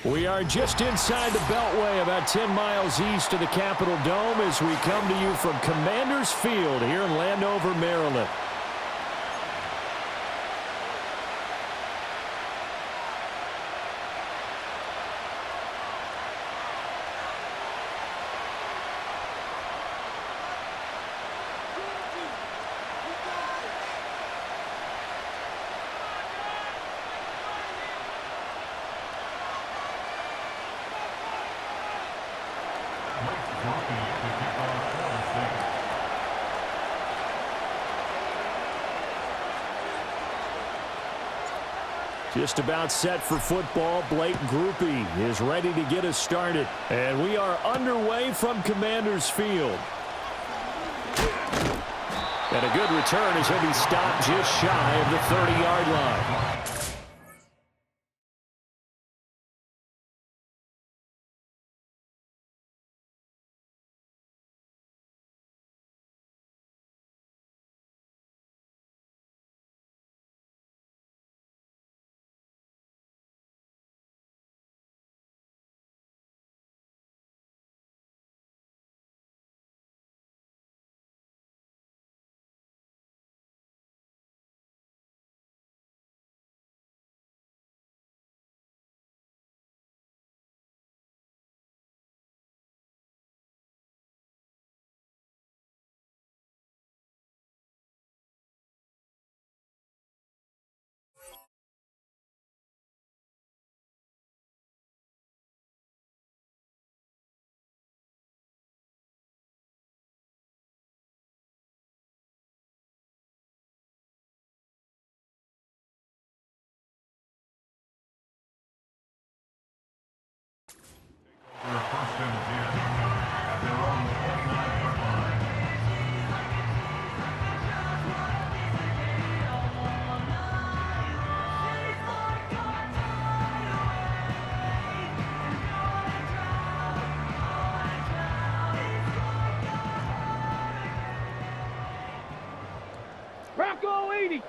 We are just inside the Beltway, about 10 miles east of the Capitol Dome as we come to you from Commanders Field here in Landover, Maryland. Just about set for football. Blake Groupie is ready to get us started. And we are underway from Commanders Field. And a good return as he'll be stopped just shy of the 30-yard line. Bronco 80.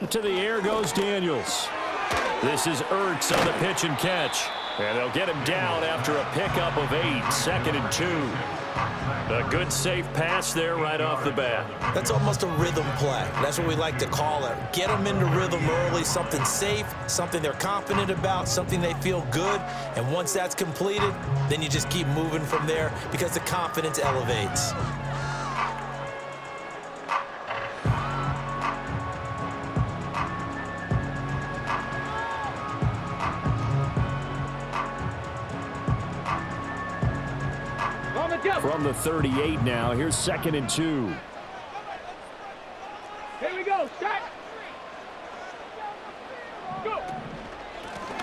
To the air goes Daniels. This is Ertz on the pitch and catch. And they'll get him down after a pickup of 8, 2nd and 2. A good safe pass there right off the bat. That's almost a rhythm play. That's what we like to call it. Get them into rhythm early, something safe, something they're confident about, something they feel good. And once that's completed, then you just keep moving from there because the confidence elevates. From the 38 now, here's 2nd and 2. Here we go, set. Go.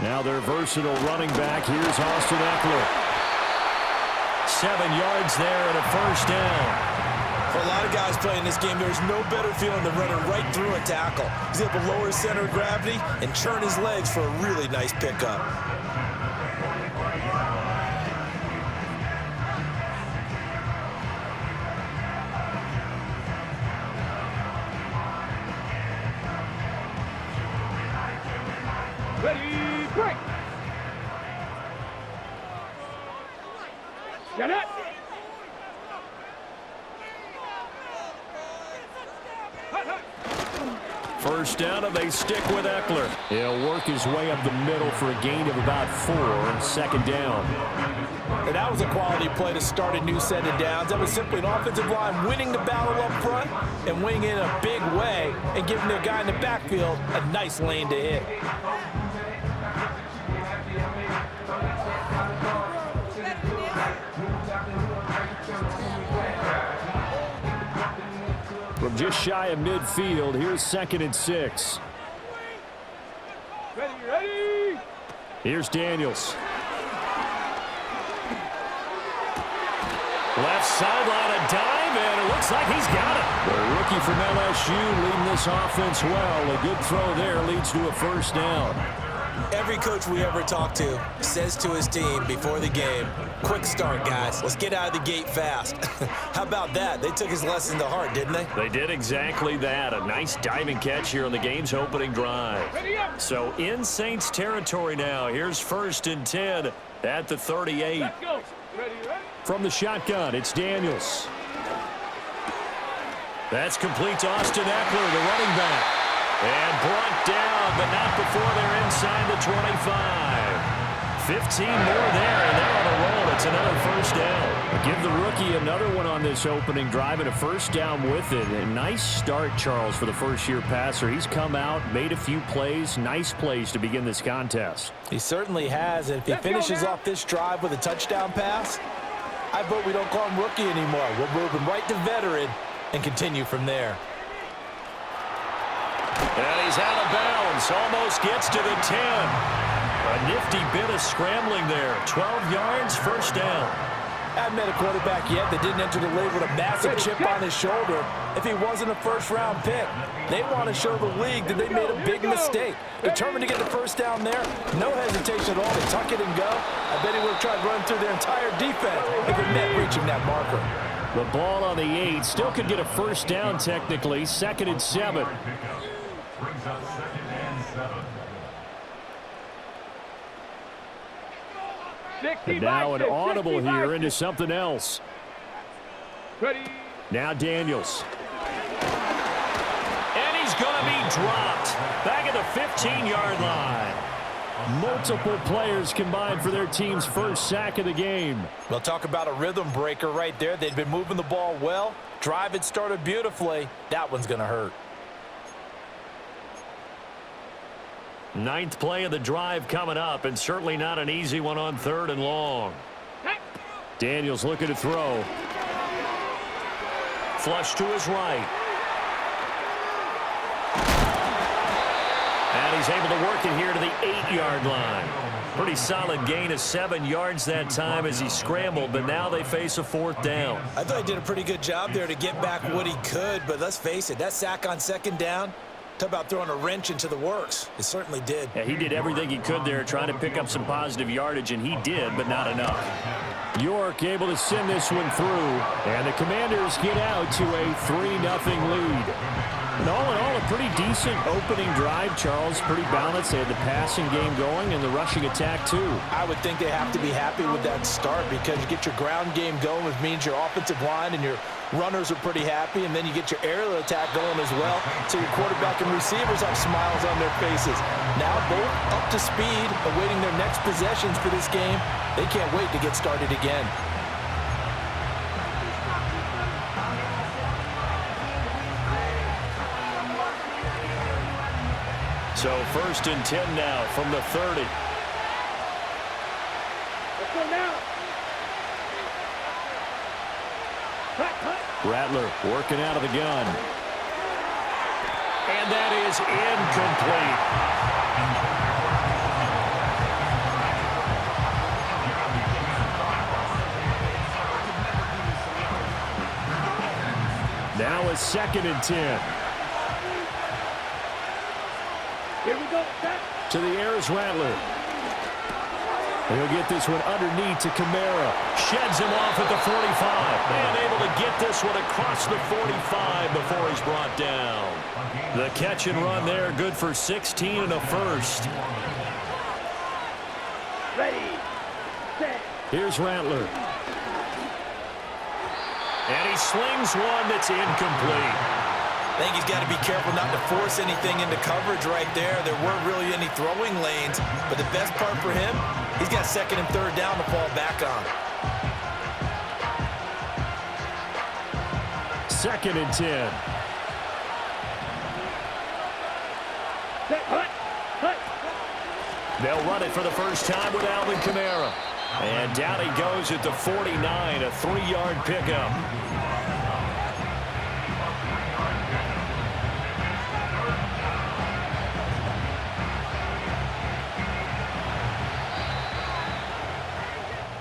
Now their versatile running back, here's Austin Eckler. 7 yards there and a first down. For a lot of guys playing this game, there's no better feeling than running right through a tackle. He's able to lower his center of gravity and turn his legs for a really nice pickup. Ready, break. Get it. First down, and they stick with Eckler. He'll work his way up the middle for a gain of about 4, 2nd down. And that was a quality play to start a new set of downs. That was simply an offensive line winning the battle up front and winning in a big way and giving their guy in the backfield a nice lane to hit. From just shy of midfield, here's 2nd and 6. Ready, ready. Here's Daniels. Left sideline, a dive, and it looks like he's got it. The rookie from LSU leading this offense well. A good throw there leads to a first down. Every coach we ever talk to says to his team before the game, quick start, guys. Let's get out of the gate fast. How about that? They took his lesson to heart, didn't they? They did exactly that. A nice diving catch here on the game's opening drive. So in Saints territory now. Here's 1st and 10 at the 38. Let's go. Ready? From the shotgun, it's Daniels. That's complete to Austin Eckler, the running back. And brought down, but not before they're inside the 25. 15 more there, and they're on a roll. It's another 1st down. Give the rookie another one on this opening drive and a 1st down with it. A nice start, Charles, for the first-year passer. He's come out, made a few plays, nice plays to begin this contest. He certainly has, and if he finishes off this drive with a touchdown pass, I vote we don't call him rookie anymore. We'll move him right to veteran and continue from there. And he's out of bounds. Almost gets to the 10. A nifty bit of scrambling there. 12 yards, 1st down. I haven't met a quarterback yet that didn't enter the league with a massive chip on his shoulder if he wasn't a first-round pick. They want to show the league that they made a big mistake. Determined to get the 1st down there. No hesitation at all to tuck it and go. I bet he would have tried running through their entire defense if it meant reaching that marker. The ball on the 8. Still could get a 1st down technically. 2nd and 7. And now an audible here into something else. Ready? Now Daniels. And he's going to be dropped. Back at the 15-yard line. Multiple players combined for their team's 1st sack of the game. We'll talk about a rhythm breaker right there. They'd been moving the ball well. Drive had started beautifully. That one's going to hurt. 9th play of the drive coming up, and certainly not an easy one on 3rd and long. Daniels looking to throw. Flush to his right. And he's able to work it here to the 8-yard line. Pretty solid gain of 7 yards that time as he scrambled, but now they face a 4th down. I thought he did a pretty good job there to get back what he could, but let's face it, that sack on 2nd down, talk about throwing a wrench into the works. It certainly did. Yeah, he did everything he could there trying to pick up some positive yardage, and he did, but not enough. York able to send this one through, and the Commanders get out to a 3-0 lead. And all in all, a pretty decent opening drive, Charles. Pretty balanced. They had the passing game going and the rushing attack, too. I would think they have to be happy with that start because you get your ground game going, which means your offensive line and your runners are pretty happy, and then you get your aerial attack going as well, so your quarterback and receivers have smiles on their faces. Now both up to speed, awaiting their next possessions for this game. They can't wait to get started again. So 1st and 10 now from the 30. Let's go now. Rattler working out of the gun. And that is incomplete. Now a 2nd and 10. Here we go. Set. To the air is Rattler. He'll get this one underneath to Kamara. Sheds him off at the 45. And able to get this one across the 45 before he's brought down. The catch and run there, good for 16 and a 1st. Ready. Set. Here's Rattler. And he slings one that's incomplete. I think he's got to be careful not to force anything into coverage right there. There weren't really any throwing lanes, but the best part for him, he's got 2nd and 3rd down to fall back on. 2nd and 10. Set. Hut. Hut. They'll run it for the first time with Alvin Kamara. And down he goes at the 49, a 3-yard pickup.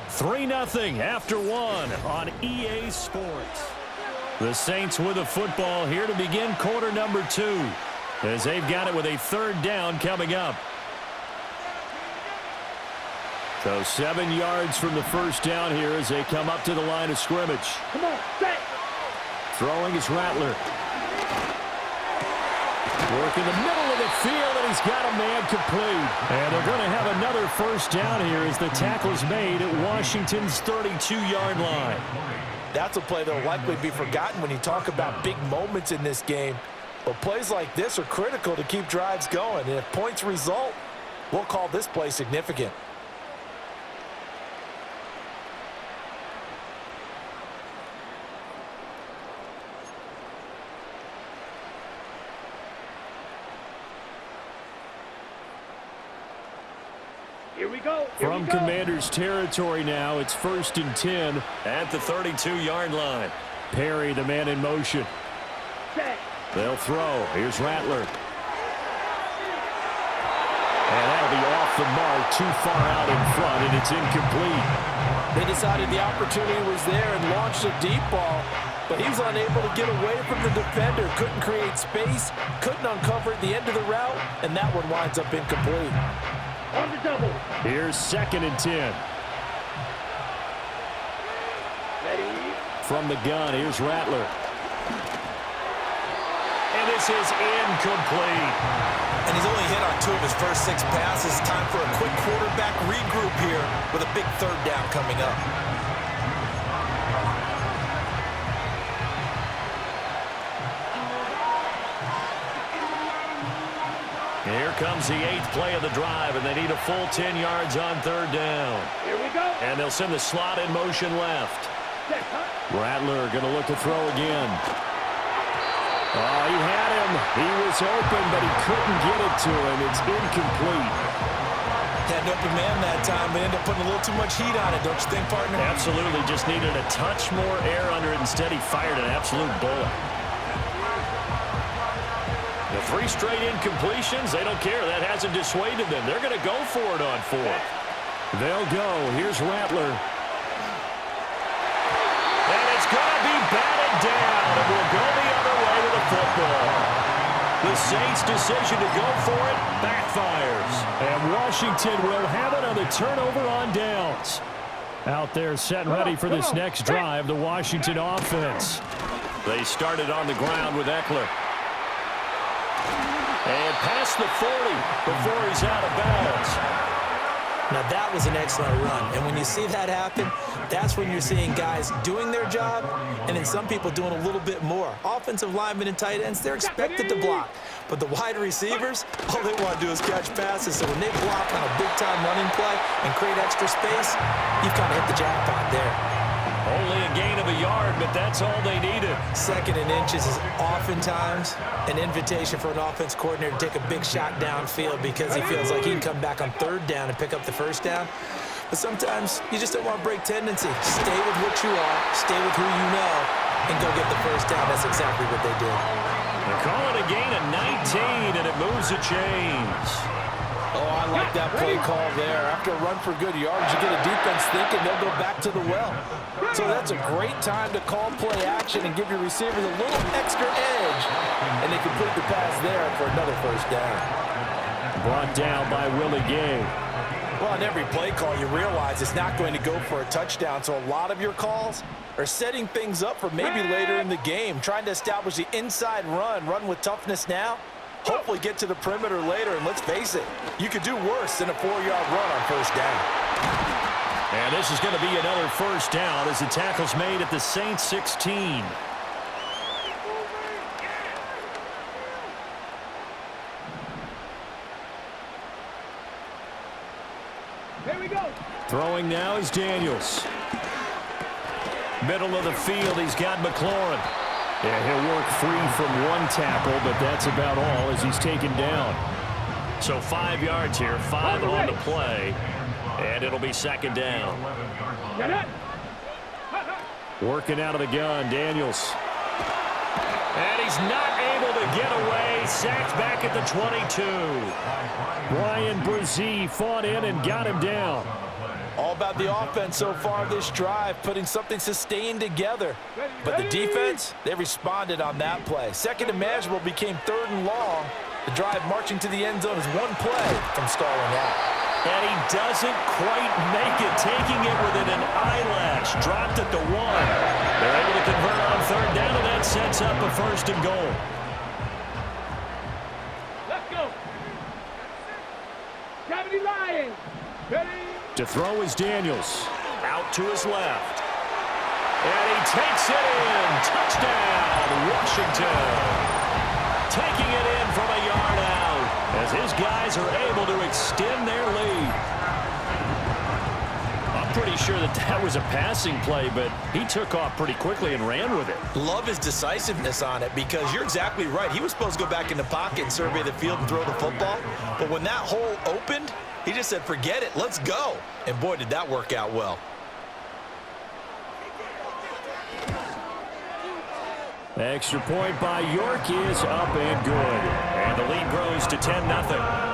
Three 3-0 after one on EA Sports. The Saints with the football here to begin quarter number 2 as they've got it with a 3rd down coming up. So 7 yards from the first down here as they come up to the line of scrimmage. Come on, set. Throwing is Rattler. Work in the middle of the field, and he's got a man complete. And they're going to have another first down here as the tackle's made at Washington's 32-yard line. That's a play that will likely be forgotten when you talk about big moments in this game. But plays like this are critical to keep drives going. And if points result, we'll call this play significant. Here we go. From Commander's territory now, it's 1st and 10 at the 32-yard line. Perry, the man in motion. Set. They'll throw. Here's Rattler. And that'll be off the mark, too far out in front, and it's incomplete. They decided the opportunity was there and launched a deep ball, but he was unable to get away from the defender. Couldn't create space, couldn't uncover at the end of the route, and that one winds up incomplete. On the double. Here's 2nd and 10. Ready. From the gun, here's Rattler. And this is incomplete. And he's only hit on 2 of his first 6 passes. Time for a quick quarterback regroup here with a big 3rd down coming up. Here comes the 8th play of the drive, and they need a full 10 yards on 3rd down. Here we go. And they'll send the slot in motion left. Set. Hut. Rattler going to look to throw again. Oh, he had him. He was open, but he couldn't get it to him. It's incomplete. Had an open man that time, but ended up putting a little too much heat on it, don't you think, partner? Absolutely. Just needed a touch more air under it. Instead, he fired an absolute bullet. The 3 straight incompletions, they don't care. That hasn't dissuaded them. They're going to go for it on 4th. They'll go. Here's Rattler. And it's going to be batted down. It will go the other way with the football. The Saints' decision to go for it backfires. And Washington will have it on the turnover on downs. Out there set and ready for this next drive, the Washington offense. They started on the ground with Eckler. And past the 40 before he's out of bounds. Now that was an excellent run, and when you see that happen, that's when you're seeing guys doing their job and then some people doing a little bit more. Offensive linemen and tight ends, they're expected to block, but the wide receivers, all they want to do is catch passes. So when they block on a big-time running play and create extra space, you've kind of hit the jackpot there. Only a gain of a yard, but that's all they needed. 2nd and inches is oftentimes an invitation for an offense coordinator to take a big shot downfield because he feels like he can come back on 3rd down and pick up the 1st down. But sometimes you just don't want to break tendency. Stay with what you are, stay with who you know, and go get the 1st down. That's exactly what they did. They call it a gain of 19, and it moves the chains. Oh, I like that play call there. After a run for good yards, you get a defense thinking they'll go back to the well. So that's a great time to call play action and give your receivers a little extra edge. And they complete the pass there for another 1st down. Brought down by Willie Gay. Well, on every play call, you realize it's not going to go for a touchdown. So a lot of your calls are setting things up for maybe later in the game, trying to establish the inside run with toughness now. Hopefully get to the perimeter later, and let's face it, you could do worse than a 4-yard run on 1st down. And this is going to be another 1st down as the tackle's made at the Saints 16. Here we go. Throwing now is Daniels. Middle of the field, he's got McLaurin. Yeah, he'll work free from 1 tackle, but that's about all as he's taken down. So 5 yards here, 5 on the play, and it'll be 2nd down. Working out of the gun, Daniels. And he's not able to get away. Sacked back at the 22. Brian Brzee fought in and got him down. All about the offense so far this drive, putting something sustained together. But the defense, they responded on that play. 2nd and manageable became 3rd and long. The drive marching to the end zone is 1 play from stalling out. And he doesn't quite make it, taking it within an eyelash. Dropped at the 1. They're able to convert on third down, and that sets up a 1st and goal. Let's go. Gravity Lions. Ready. To throw is Daniels. Out to his left. And he takes it in. Touchdown, Washington. Taking it in from a yard out as his guys are able to extend their lead. I'm pretty sure that was a passing play, but he took off pretty quickly and ran with it. Love his decisiveness on it because you're exactly right. He was supposed to go back in the pocket and survey the field and throw the football. But when that hole opened, he just said, forget it, let's go. And boy, did that work out well. Extra point by York is up and good. And the lead grows to 10-0.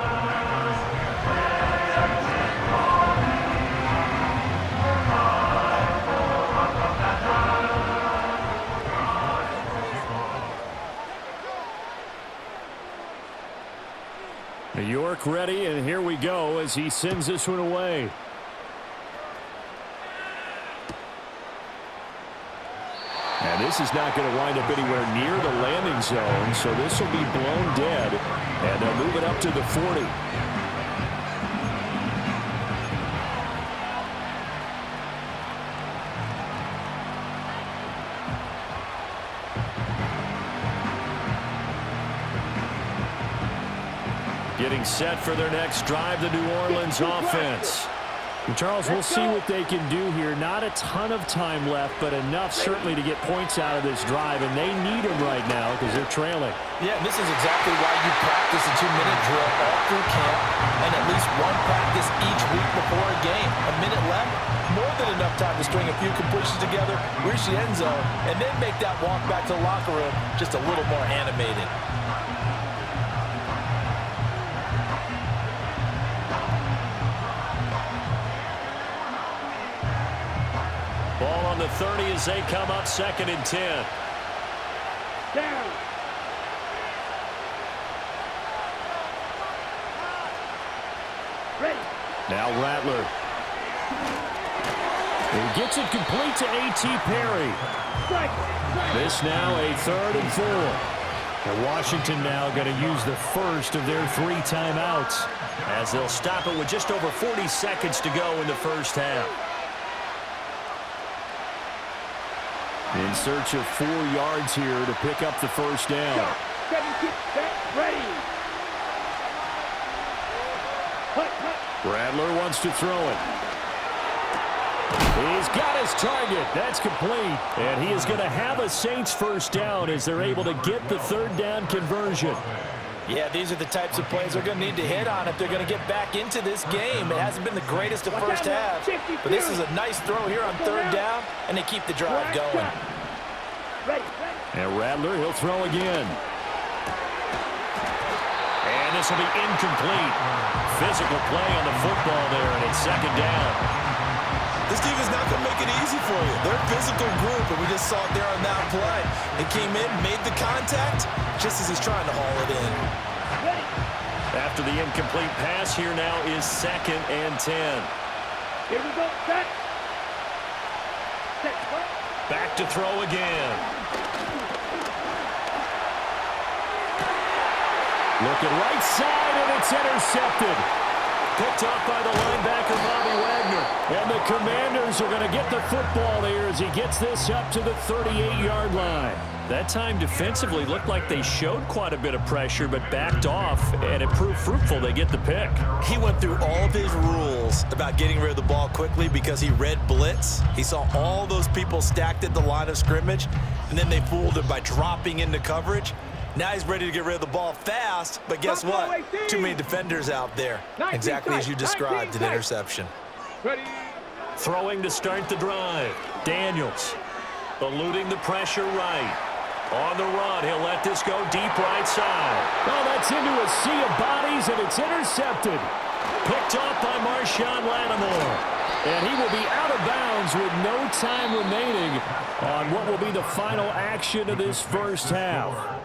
York ready, and here we go as he sends this one away. And this is not going to wind up anywhere near the landing zone, so this will be blown dead, and they'll move it up to the 40. Getting set for their next drive, the New Orleans offense. And Charles, we'll see what they can do here. Not a ton of time left, but enough certainly to get points out of this drive, and they need them right now because they're trailing. Yeah, and this is exactly why you practice a 2-minute drill all through camp and at least one practice each week before a game. A minute left, more than enough time to string a few completions together, reach the end zone, and then make that walk back to the locker room just a little more animated. Ball on the 30 as they come up 2nd and 10. Down. Ready. Now Rattler. He gets it complete to A.T. Perry. Strike. This now a 3rd and 4. And Washington now going to use the first of their 3 timeouts as they'll stop it with just over 40 seconds to go in the first half. In search of 4 yards here to pick up the first down. 7 kick back, ready. Rattler wants to throw it. He's got his target. That's complete. And he is going to have a Saints first down as they're able to get the 3rd down conversion. Yeah, these are the types of plays they're going to need to hit on if they're going to get back into this game. It hasn't been the greatest of first halves, but this is a nice throw here on 3rd down, and they keep the drive going. And Rattler, he'll throw again. And this will be incomplete. Physical play on the football there, and it's 2nd down. This team is not going to make it easy for you. They're a physical group, and we just saw it there on that play. They came in, made the contact, just as he's trying to haul it in. After the incomplete pass, here now is 2nd and 10. Here we go. Set. Back to throw again. Looking right side, and it's intercepted. Picked off by the linebacker, Bobby Wagner. And the Commanders are going to get the football here as he gets this up to the 38-yard line. That time defensively looked like they showed quite a bit of pressure, but backed off, and it proved fruitful. They get the pick. He went through all of his rules about getting rid of the ball quickly because he read blitz. He saw all those people stacked at the line of scrimmage, and then they fooled him by dropping into coverage. Now he's ready to get rid of the ball fast, but guess what? Too many defenders out there. Exactly as you described, an interception. Ready. Throwing to start the drive. Daniels eluding the pressure right. On the run, he'll let this go deep right side. Oh, that's into a sea of bodies, and it's intercepted. Picked off by Marshawn Lattimore. And he will be out of bounds with no time remaining on what will be the final action of this first half.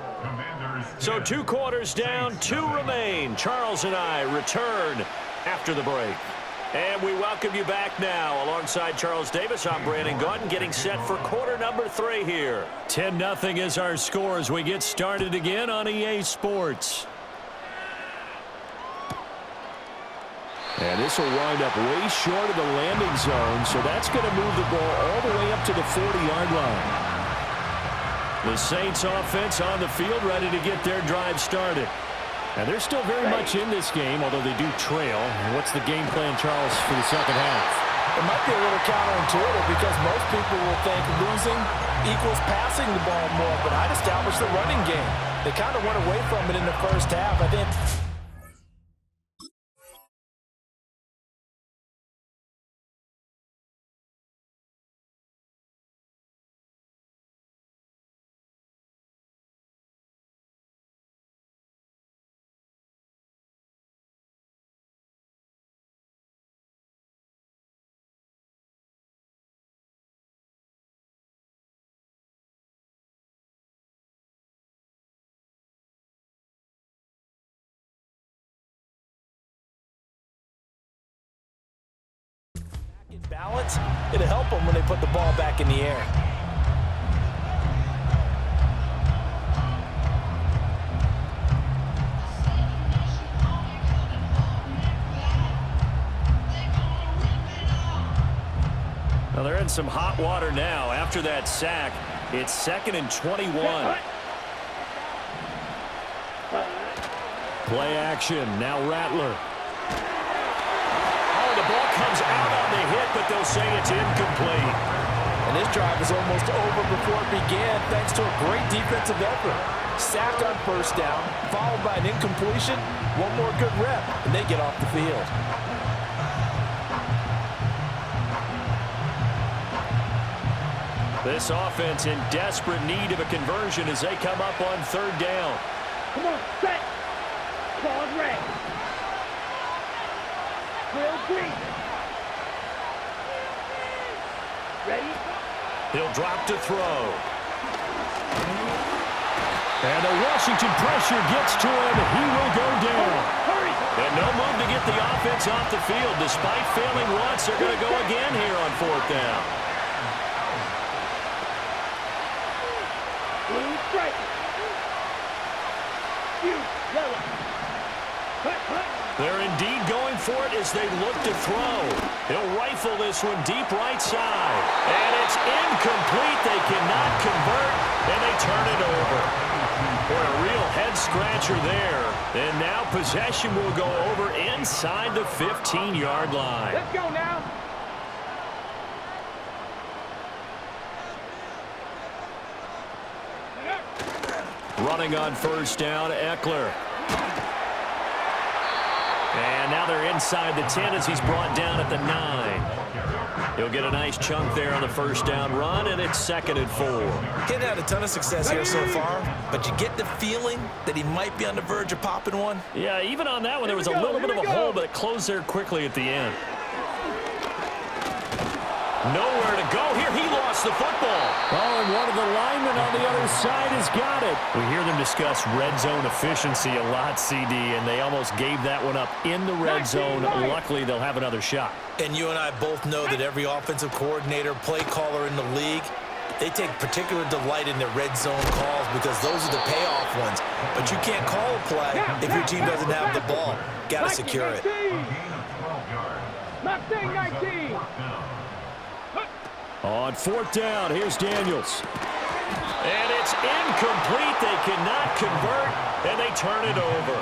So 2 quarters down, 2 remain. Charles and I return after the break. And we welcome you back now. Alongside Charles Davis, I'm Brandon Gaudin, getting set for quarter number 3 here. 10-0 is our score as we get started again on EA Sports. And this will wind up way short of the landing zone, so that's going to move the ball all the way up to the 40-yard line. The Saints offense on the field, ready to get their drive started. And they're still very much in this game, although they do trail. What's the game plan, Charles, for the second half? It might be a little counterintuitive because most people will think losing equals passing the ball more, but I'd establish the running game. They kind of went away from it in the first half. I think balance, it'll help them when they put the ball back in the air. Well, they're in some hot water now. After that sack, it's 2nd and 21. Play action. Now Rattler. The ball comes out on the hit, but they'll say it's incomplete. And this drive is almost over before it began thanks to a great defensive effort. Sack on first down, followed by an incompletion, one more good rep, and they get off the field. This offense in desperate need of a conversion as they come up on 3rd down. Come on, set. Claude Ray. Will Green. Ready? He'll drop to throw. And the Washington pressure gets to him. He will go down. Hurry! And no move to get the offense off the field. Despite failing once, they're going to go again here on 4th down. Blue stripe. Yellow. Cut. They're indeed going for it as they look to throw. He'll rifle this one deep right side. And it's incomplete. They cannot convert, and they turn it over. For a real head-scratcher there. And now possession will go over inside the 15-yard line. Let's go now. Running on 1st down, Eckler. And now they're inside the 10 as he's brought down at the 9. He'll get a nice chunk there on the 1st down run, and it's 2nd and 4. He's had a ton of success here so far, but you get the feeling that he might be on the verge of popping one. Yeah, even on that one, there was a little bit of a hole, but it closed there quickly at the end. Nowhere to go here. He lost the football. Oh, and one of the linemen on the other side has got it. We hear them discuss red zone efficiency a lot, CD, and they almost gave that one up in the red zone. Luckily, they'll have another shot. And you and I both know that every offensive coordinator, play caller in the league, they take particular delight in their red zone calls because those are the payoff ones. But you can't call a play if your team doesn't have the ball. Got to secure it. Not saying 19. On 4th down, here's Daniels. And it's incomplete. They cannot convert, and they turn it over.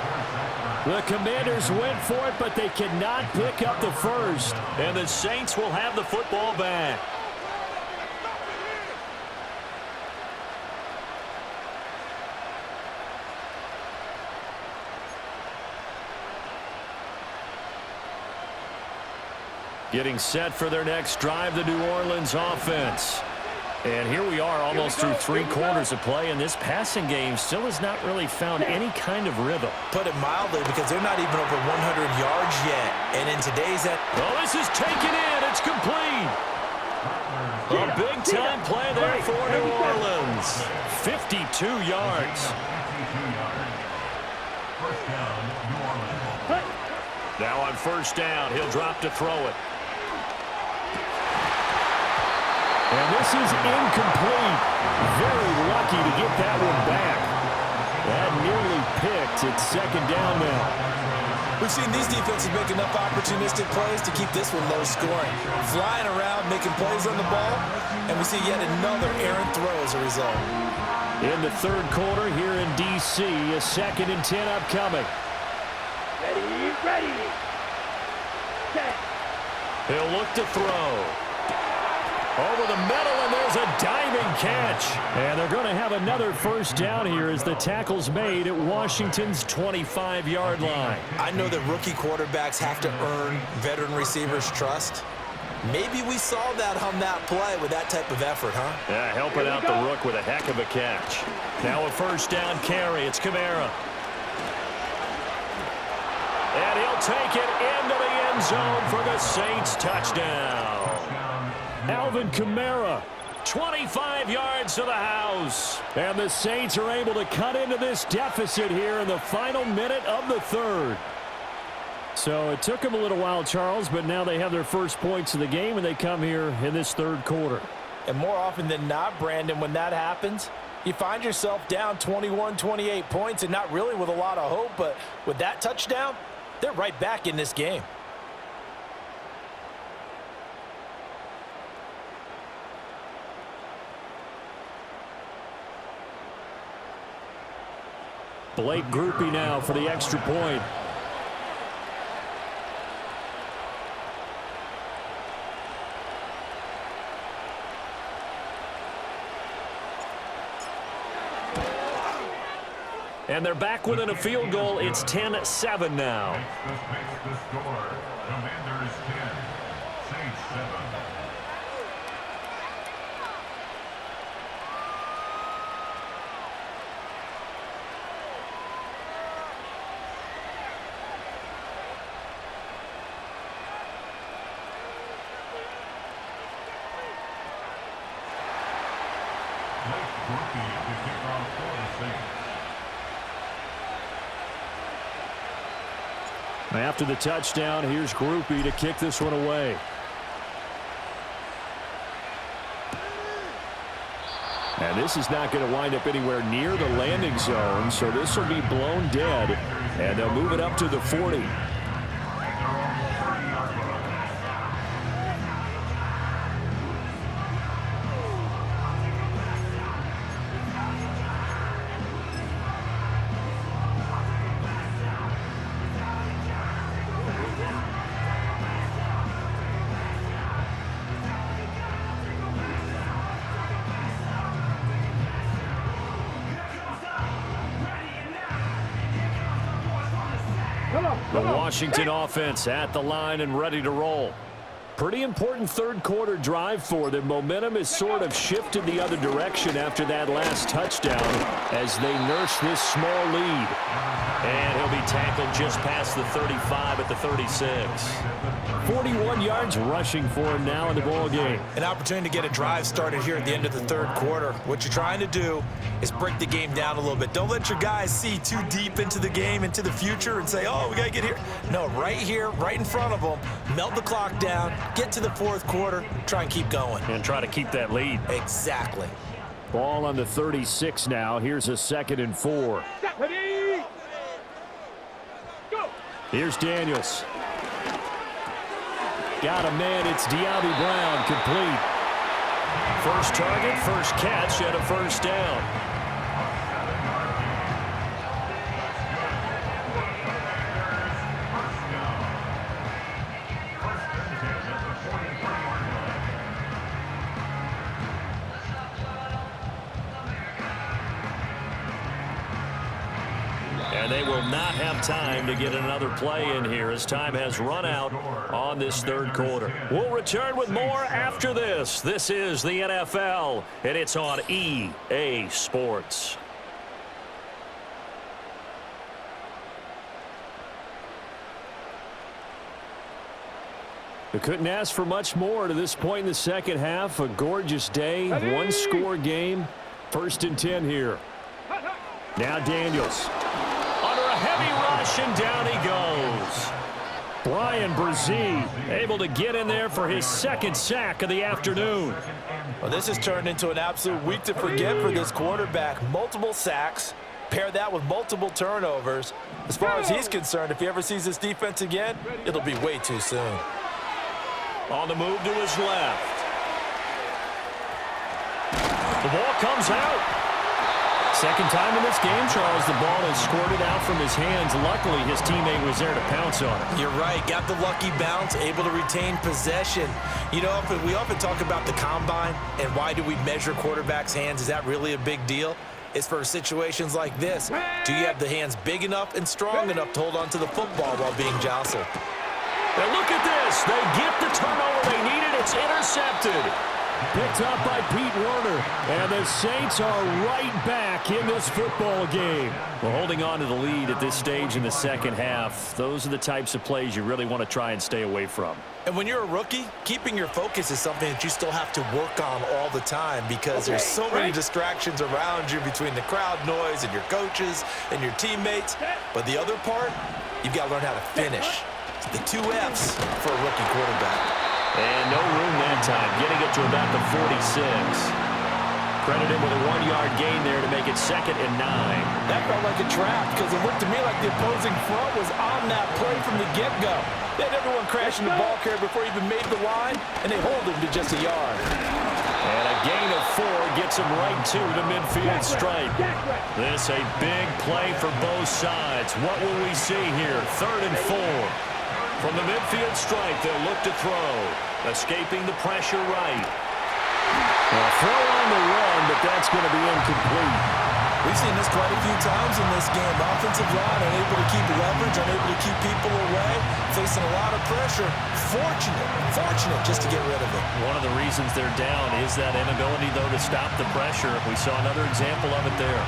The Commanders went for it, but they cannot pick up the first. And the Saints will have the football back. Getting set for their next drive, the New Orleans offense. And here we are almost through 3 quarters of play, and this passing game still has not really found any kind of rhythm. Put it mildly, because they're not even over 100 yards yet. And in today's... Oh, this is taken in. It's complete. A big-time play there for New Orleans. 52 yards. Now on first down, he'll drop to throw it. And this is incomplete. Very lucky to get that one back. That nearly picked. It's second down now. We've seen these defenses make enough opportunistic plays to keep this one low scoring. Flying around, making plays on the ball, and we see yet another errant throw as a result. In the third quarter here in D.C., a 2nd and 10 upcoming. Ready. Set. He'll look to throw. Over the middle, and there's a diving catch. And they're going to have another first down here as the tackle's made at Washington's 25-yard line. I know that rookie quarterbacks have to earn veteran receivers' trust. Maybe we saw that on that play with that type of effort, huh? Yeah, helping out the rook with a heck of a catch. Now a first down carry. It's Kamara. And he'll take it into the end zone for the Saints touchdown. Alvin Kamara. 25 yards to the house. And the Saints are able to cut into this deficit here in the final minute of the third. So it took them a little while, Charles, but now they have their first points of the game, and they come here in this third quarter. And more often than not, Brandon, when that happens, you find yourself down 21, 28 points, and not really with a lot of hope, but with that touchdown, they're right back in this game. Blake Groupie now for the extra point. And they're back within a field goal. It's 10-7 now. The score, Commanders 10, Saints 7. After the touchdown, here's Groupie to kick this one away. And this is not going to wind up anywhere near the landing zone, so this will be blown dead, and they'll move it up to the 40. The Washington offense at the line and ready to roll. Pretty important third quarter drive for them. Momentum has sort of shifted the other direction after that last touchdown as they nurse this small lead. And he'll be tackled just past the 35 at the 36. 41 yards rushing for him now in the ball game. An opportunity to get a drive started here at the end of the third quarter. What you're trying to do is break the game down a little bit. Don't let your guys see too deep into the game, into the future, and say, oh, we got to get here. No, right here, right in front of them, melt the clock down, get to the fourth quarter, try and keep going. And try to keep that lead. Exactly. Ball on the 36 now. Here's a 2nd and 4. Ready. Go. Here's Daniels. Got a man. It's De'Ami Brown, complete. First target, first catch, and a first down. And they will not have time to get another play in here as time has run out on this third quarter. We'll return with more after this. This is the NFL, and it's on EA Sports. They couldn't ask for much more to this point in the second half. A gorgeous day, one-score game. 1st and 10 here. Now Daniels. Under a heavy rush, and down he goes. Brian Brzee able to get in there for his second sack of the afternoon. Well, this has turned into an absolute week to forget for this quarterback. Multiple sacks, pair that with multiple turnovers. As far as he's concerned, if he ever sees this defense again, it'll be way too soon. On the move to his left. The ball comes out. Second time in this game, Charles, the ball is squirted out from his hands. Luckily, his teammate was there to pounce on it. You're right. Got the lucky bounce, able to retain possession. You know, we often talk about the combine and why do we measure quarterbacks' hands. Is that really a big deal? It's for situations like this. Do you have the hands big enough and strong enough to hold on to the football while being jostled? And look at this. They get the turnover they needed. It's intercepted. Picked up by Pete Werner. And the Saints are right back in this football game. Well, holding on to the lead at this stage in the second half, those are the types of plays you really want to try and stay away from. And when you're a rookie, keeping your focus is something that you still have to work on all the time because there's so many distractions around you between the crowd noise and your coaches and your teammates. But the other part, you've got to learn how to finish. The 2 F's for a rookie quarterback. And no room that time, getting it to about the 46. Credit him with a 1-yard gain there to make it 2nd and 9. That felt like a trap because it looked to me like the opposing front was on that play from the get-go. They had everyone crashing the ball carrier before he even made the line, and they hold him to just a yard. And a gain of 4 gets him right to the midfield stripe. This a big play for both sides. What will we see here? 3rd and 4. From the midfield stripe, they'll look to throw. Escaping the pressure right. A throw on the run, but that's going to be incomplete. We've seen this quite a few times in this game. Offensive line unable to keep leverage, unable to keep people away, facing a lot of pressure. Fortunate just to get rid of it. One of the reasons they're down is that inability, though, to stop the pressure. We saw another example of it there.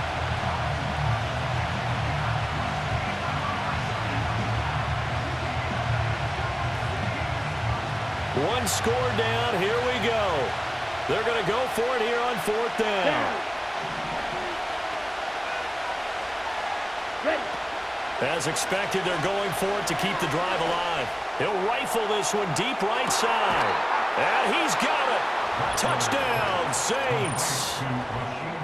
One score down. Here we go. They're going to go for it here on 4th down. As expected, they're going for it to keep the drive alive. He'll rifle this one deep right side. And he's got it. Touchdown, Saints.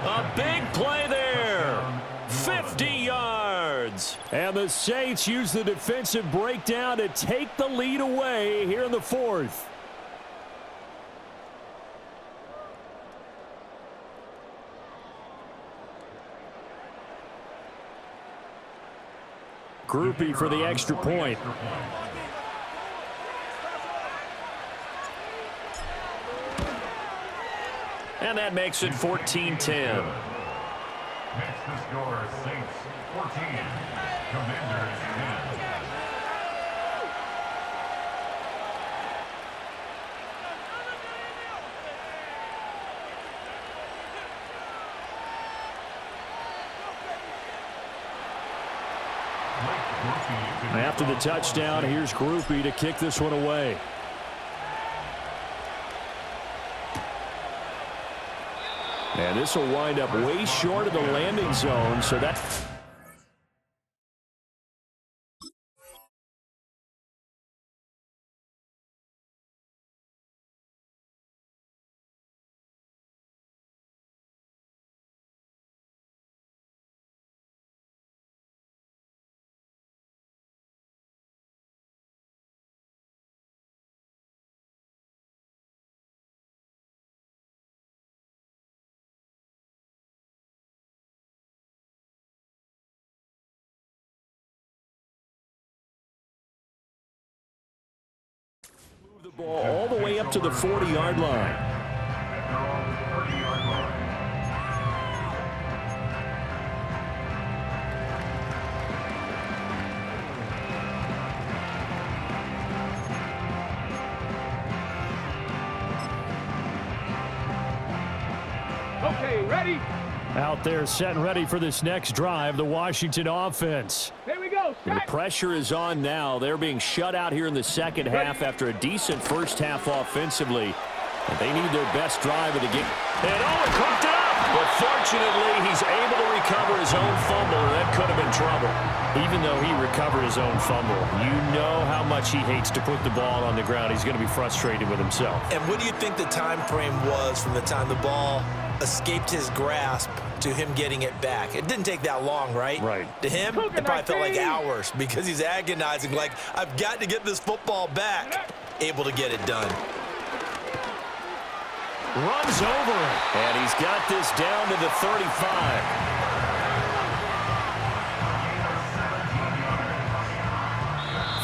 A big play there. 50 yards. And the Saints use the defensive breakdown to take the lead away here in the 4th. Groupie for the extra point. And that makes it 14-10. Next to score, Saints 14, Commanders 10. After the touchdown, here's Groupie to kick this one away. And this will wind up way short of the landing zone, so that... the ball all the way up to the 40-yard line. Okay, ready? Out there set and ready for this next drive, the Washington offense. Here we go. The pressure is on now. They're being shut out here in the second half after a decent first half offensively. And they need their best drive of the game. And it cooked it up. But fortunately, he's able to recover his own fumble, and that could have been trouble. Even though he recovered his own fumble, you know how much he hates to put the ball on the ground. He's going to be frustrated with himself. And what do you think the time frame was from the time the ball escaped his grasp to him getting it back? It didn't take that long, right? Right. To him, it probably felt like hours because he's agonizing, like, I've got to get this football back. Able to get it done. Runs over it. And he's got this down to the 35.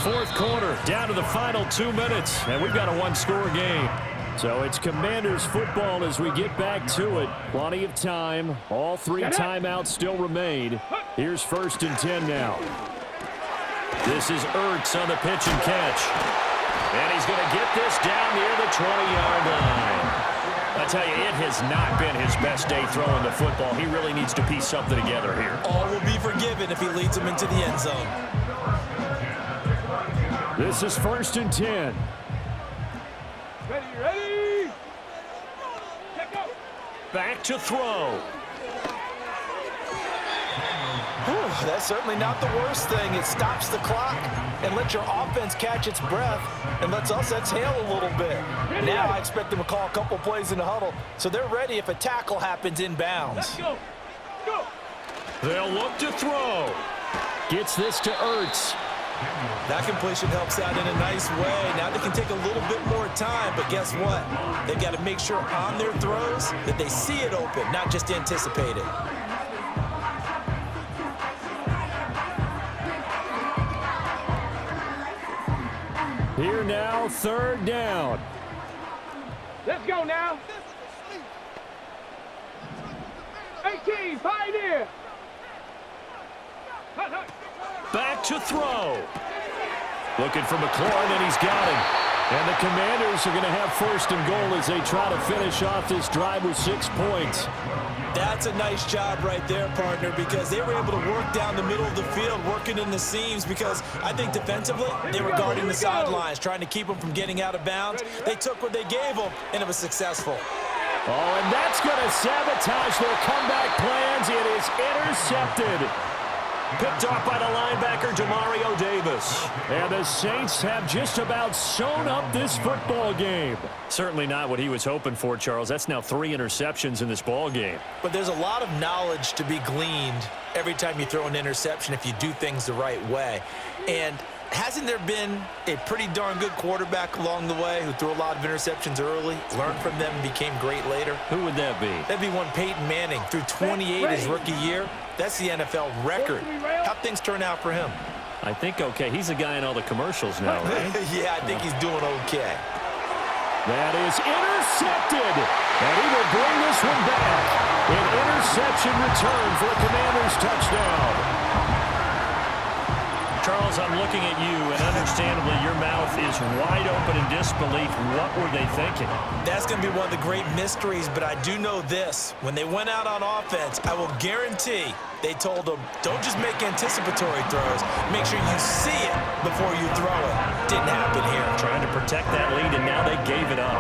Fourth quarter, down to the final 2 minutes, and we've got a one-score game. So it's Commanders football as we get back to it. Plenty of time. All three timeouts still remain. Here's 1st and 10 now. This is Ertz on the pitch and catch. And he's going to get this down near the 20-yard line. I tell you, it has not been his best day throwing the football. He really needs to piece something together here. All will be forgiven if he leads them into the end zone. This is 1st and 10. Ready. Check out. Back to throw. Whew, that's certainly not the worst thing. It stops the clock and lets your offense catch its breath and lets us exhale a little bit. Now I expect them to call a couple plays in the huddle so they're ready if a tackle happens inbounds. Let's go. Go. They'll look to throw. Gets this to Ertz. That completion helps out in a nice way. Now they can take a little bit more time, but guess what? They've got to make sure on their throws that they see it open, not just anticipate it. Here now, 3rd down. Let's go now. 18, Pioneer. Back to throw. Looking for McLaurin, and he's got him. And the Commanders are going to have 1st and goal as they try to finish off this drive with 6 points. That's a nice job right there, partner, because they were able to work down the middle of the field, working in the seams, because I think defensively they were guarding the sidelines, trying to keep them from getting out of bounds. They took what they gave them, and it was successful. Oh, and that's going to sabotage their comeback plans. It is intercepted. Picked off by the linebacker, Demario Davis. And the Saints have just about sewn up this football game. Certainly not what he was hoping for, Charles. That's now 3 interceptions in this ball game. But there's a lot of knowledge to be gleaned every time you throw an interception if you do things the right way. And hasn't there been a pretty darn good quarterback along the way who threw a lot of interceptions early, learned from them, and became great later? Who would that be? That'd be one Peyton Manning. Threw 28 his rookie year. That's the NFL record. How'd things turn out for him? I think okay. He's a guy in all the commercials now, right? Yeah, I think he's doing okay. That is intercepted. And he will bring this one back. An interception return for a Commanders touchdown. Charles, I'm looking at you, and understandably, your mouth is wide open in disbelief. What were they thinking? That's going to be one of the great mysteries, but I do know this. When they went out on offense, I will guarantee they told them, don't just make anticipatory throws. Make sure you see it before you throw it. Didn't happen here. Trying to protect that lead, and now they gave it up.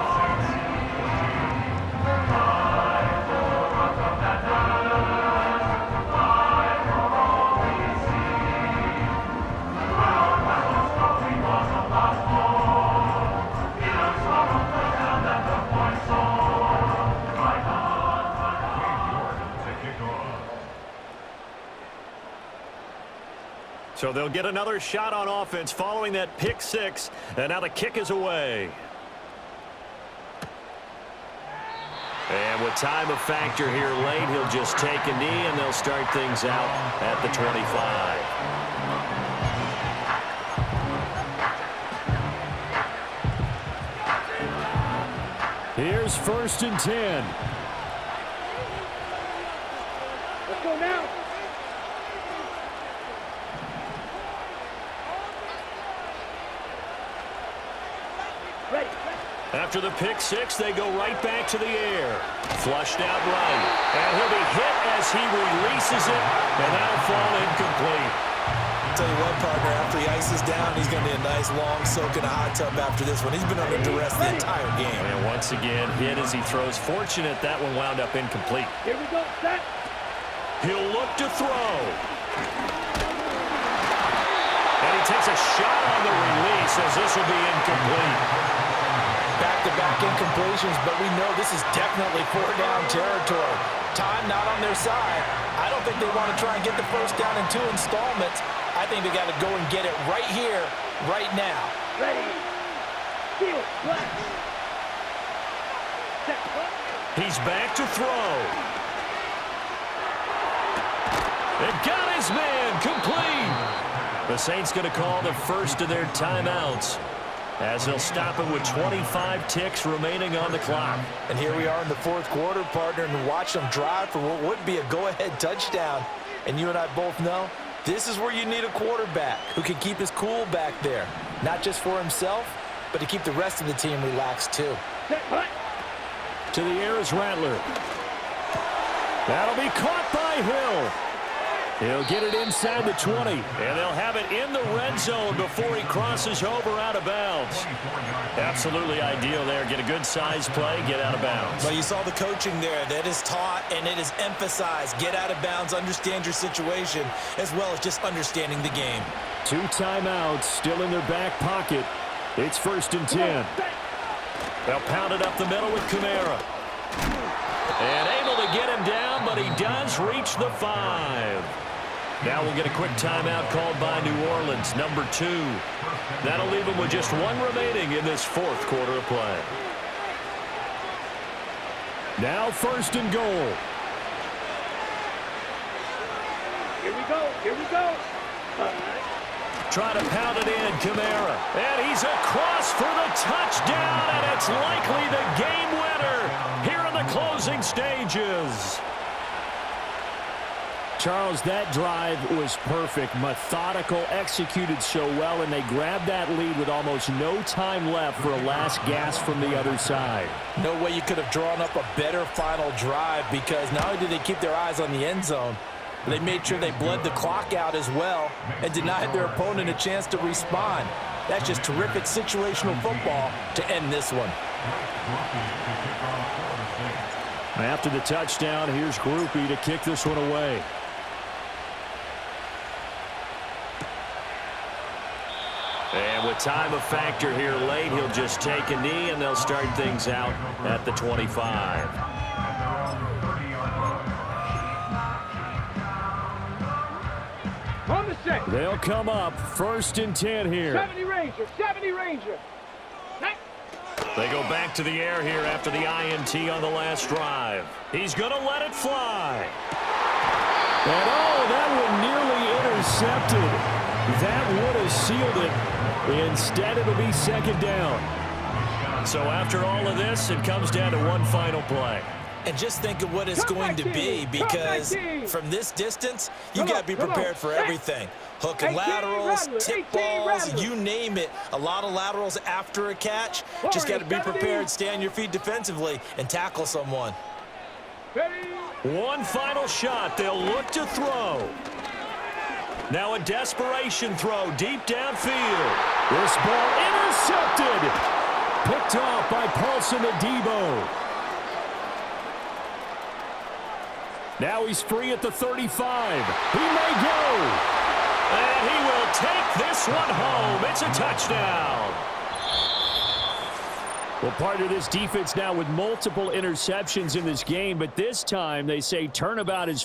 So they'll get another shot on offense following that pick 6, and now the kick is away. And with time a factor here late, he'll just take a knee, and they'll start things out at the 25. Here's 1st and 10. Let's go now. Ready. After the pick 6, they go right back to the air. Flushed out right. And he'll be hit as he releases it, and that'll fall incomplete. I'll tell you what, partner, after he ices down, he's going to need a nice long soak in a hot tub after this one. He's been under duress the entire game. And once again, hit as he throws. Fortunate that one wound up incomplete. Here we go, set. He'll look to throw. And he takes a shot on the release as this will be incomplete. Back-to-back incompletions, but we know this is definitely four-down territory. Time not on their side. I don't think they want to try and get the first down in 2 installments. I think they got to go and get it right here, right now. Ready. Field, black. Set, black. He's back to throw. And got his man complete. The Saints going to call the first of their timeouts as they'll stop it with 25 ticks remaining on the clock. And here we are in the fourth quarter, partner, and watch them drive for what would be a go-ahead touchdown. And you and I both know this is where you need a quarterback who can keep his cool back there, not just for himself, but to keep the rest of the team relaxed too. Set, black. To the air is Rattler. That'll be caught by Hill. He'll get it inside the 20. And they'll have it in the red zone before he crosses over out of bounds. Absolutely ideal there. Get a good size play, get out of bounds. Well, you saw the coaching there. That is taught and it is emphasized. Get out of bounds, understand your situation, as well as just understanding the game. 2 timeouts still in their back pocket. It's 1st and 10. They'll pound it up the middle with Kamara. And able to get him down, but he does reach the 5. Now we'll get a quick timeout called by New Orleans, number 2. That'll leave them with just 1 remaining in this 4th quarter of play. Now 1st and goal. Here we go. Here we go. Trying to pound it in, Kamara. And he's across for the touchdown, and it's likely the game winner here in the closing stages. Charles, that drive was perfect, methodical, executed so well, and they grabbed that lead with almost no time left for a last gasp from the other side. No way you could have drawn up a better final drive, because not only did they keep their eyes on the end zone, but they made sure they bled the clock out as well and denied their opponent a chance to respond. That's just terrific situational football to end this one. After the touchdown, here's Groupie to kick this one away. And with time a factor here late, he'll just take a knee, and they'll start things out at the 25. On the set. They'll come up 1st and 10 here. 70 Ranger. 70 Ranger. Hey. They go back to the air here after the INT on the last drive. He's going to let it fly. And oh, that one nearly intercepted. That would have sealed it. Instead, it'll be 2nd down. So after all of this, it comes down to one final play. And just think of what it's going to be, because from this distance, you got to be prepared for everything. Hook and laterals, tip balls, you name it. A lot of laterals after a catch. Just got to be prepared, stay on your feet defensively, and tackle someone. One final shot. They'll look to throw. Now a desperation throw deep downfield. This ball intercepted. Picked off by Paulson Adebo. Now he's free at the 35. He may go. And he will take this one home. It's a touchdown. Well, part of this defense now with multiple interceptions in this game, but this time they say turnabout is